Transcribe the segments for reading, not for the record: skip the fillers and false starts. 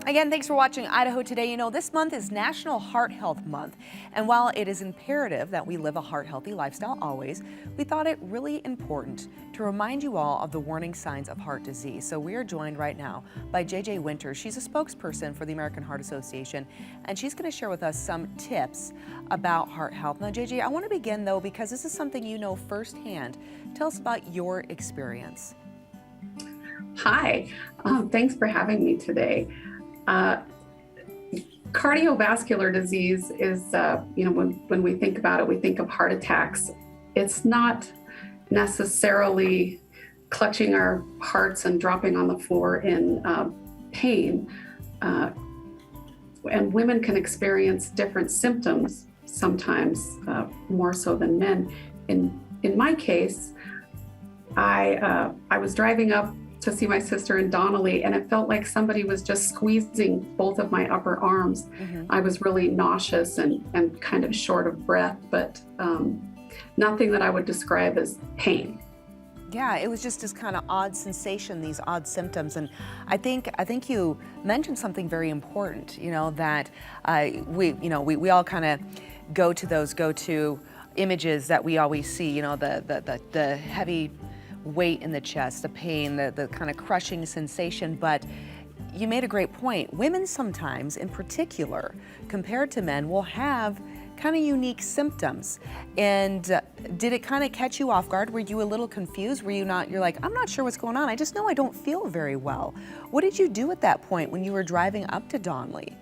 Again, thanks for watching Idaho Today. You know, this month is National Heart Health Month. And while it is imperative that we live a heart-healthy lifestyle always, we thought it really important to remind you all of the warning signs of heart disease. So we are joined right now by JJ Winters. She's a spokesperson for the American Heart Association, and she's going to share with us some tips about heart health. Now, JJ, I want to begin, though, because this is something you know firsthand. Tell us about your experience. Hi, thanks for having me today. Cardiovascular disease is, when we think about it, we think of heart attacks. It's not necessarily clutching our hearts and dropping on the floor in pain. And women can experience different symptoms, sometimes more so than men. In my case, I was driving up to see my sister in Donnelly, and it felt like somebody was just squeezing both of my upper arms. I was really nauseous and kind of short of breath, but nothing that I would describe as pain. Yeah, it was just this kind of odd sensation, these odd symptoms, and I think you mentioned something very important. You know that we all kind of go to those go-to images that we always see. You know, the heavy weight in the chest, the pain, the kind of crushing sensation. But you made a great point. Women sometimes, in particular, compared to men, will have kind of unique symptoms. And did it kind of catch you off guard? Were you a little confused? Were you not, you're like, I'm not sure what's going on. I just know I don't feel very well. What did you do at that point when you were driving up to Donnelly?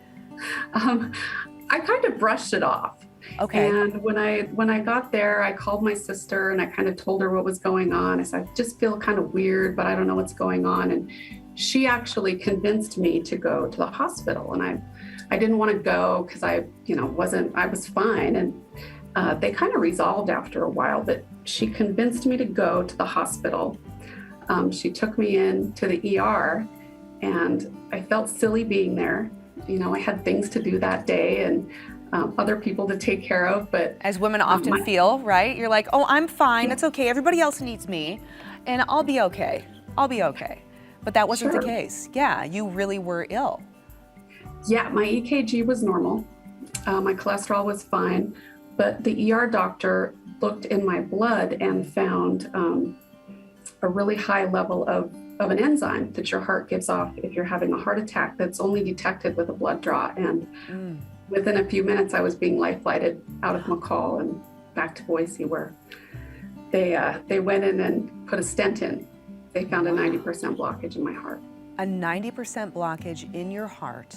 I kind of brushed it off. Okay. And when I got there, I called my sister and I kind of told her what was going on. I said, I just feel kind of weird, but I don't know what's going on. And she actually convinced me to go to the hospital. And I didn't want to go because I was fine. And they kind of resolved after a while, but she convinced me to go to the hospital. She took me in to the ER, and I felt silly being there. You know, I had things to do that day and other people to take care of, but as women often feel, right? You're like, oh, I'm fine. It's okay. Everybody else needs me, and I'll be okay. I'll be okay. But that wasn't the case. Yeah, you really were ill. Yeah, my EKG was normal. My cholesterol was fine, but the ER doctor looked in my blood and found a really high level of an enzyme that your heart gives off if you're having a heart attack that's only detected with a blood draw. And within a few minutes, I was being life flighted out of McCall and back to Boise, where they went in and put a stent in. They found a 90% blockage in my heart. A 90% blockage in your heart,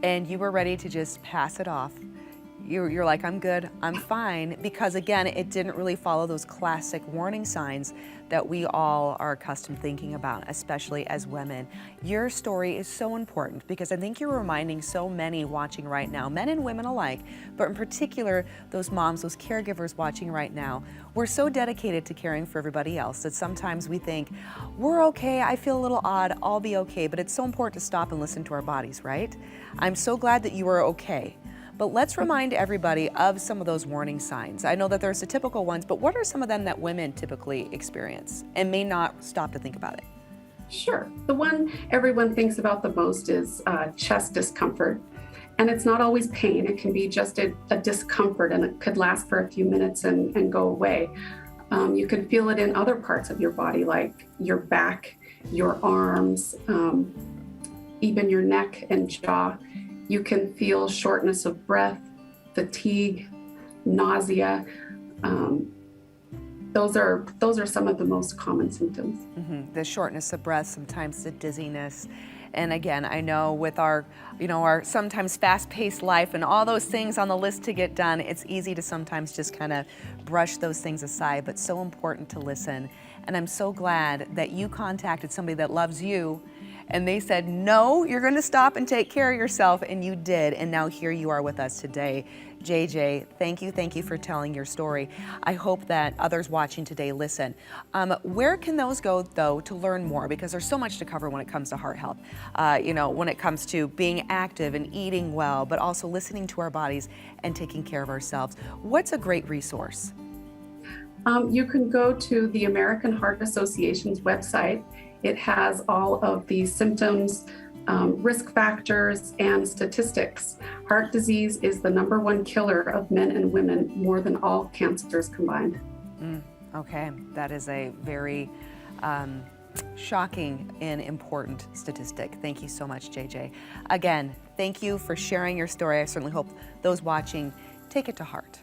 and you were ready to just pass it off. You're like, I'm good, I'm fine, because again, it didn't really follow those classic warning signs that we all are accustomed thinking about, especially as women. Your story is so important because I think you're reminding so many watching right now, men and women alike, but in particular, those moms, those caregivers watching right now. We're so dedicated to caring for everybody else that sometimes we think, we're okay, I feel a little odd, I'll be okay, but it's so important to stop and listen to our bodies, right? I'm so glad that you are okay. But let's remind everybody of some of those warning signs. I know that there's the typical ones, but what are some of them that women typically experience and may not stop to think about it? Sure. The one everyone thinks about the most is chest discomfort. And it's not always pain. It can be just a discomfort, and it could last for a few minutes and go away. You can feel it in other parts of your body, like your back, your arms, even your neck and jaw. You can feel shortness of breath, fatigue, nausea. Those are some of the most common symptoms. The shortness of breath, sometimes the dizziness. And again, I know with our sometimes fast-paced life and all those things on the list to get done, it's easy to sometimes just kind of brush those things aside, but so important to listen. And I'm so glad that you contacted somebody that loves you, and they said, no, you're going to stop and take care of yourself, and you did. And now here you are with us today. JJ, thank you for telling your story. I hope that others watching today listen. Where can those go, though, to learn more? Because there's so much to cover when it comes to heart health. When it comes to being active and eating well, but also listening to our bodies and taking care of ourselves. What's a great resource? You can go to the American Heart Association's website. It has all of the symptoms risk factors and statistics. Heart disease is the #1 killer of men and women, more than all cancers combined. Okay, that is a very shocking and important statistic. Thank you so much, JJ. Again, thank you for sharing your story. I certainly hope those watching take it to heart.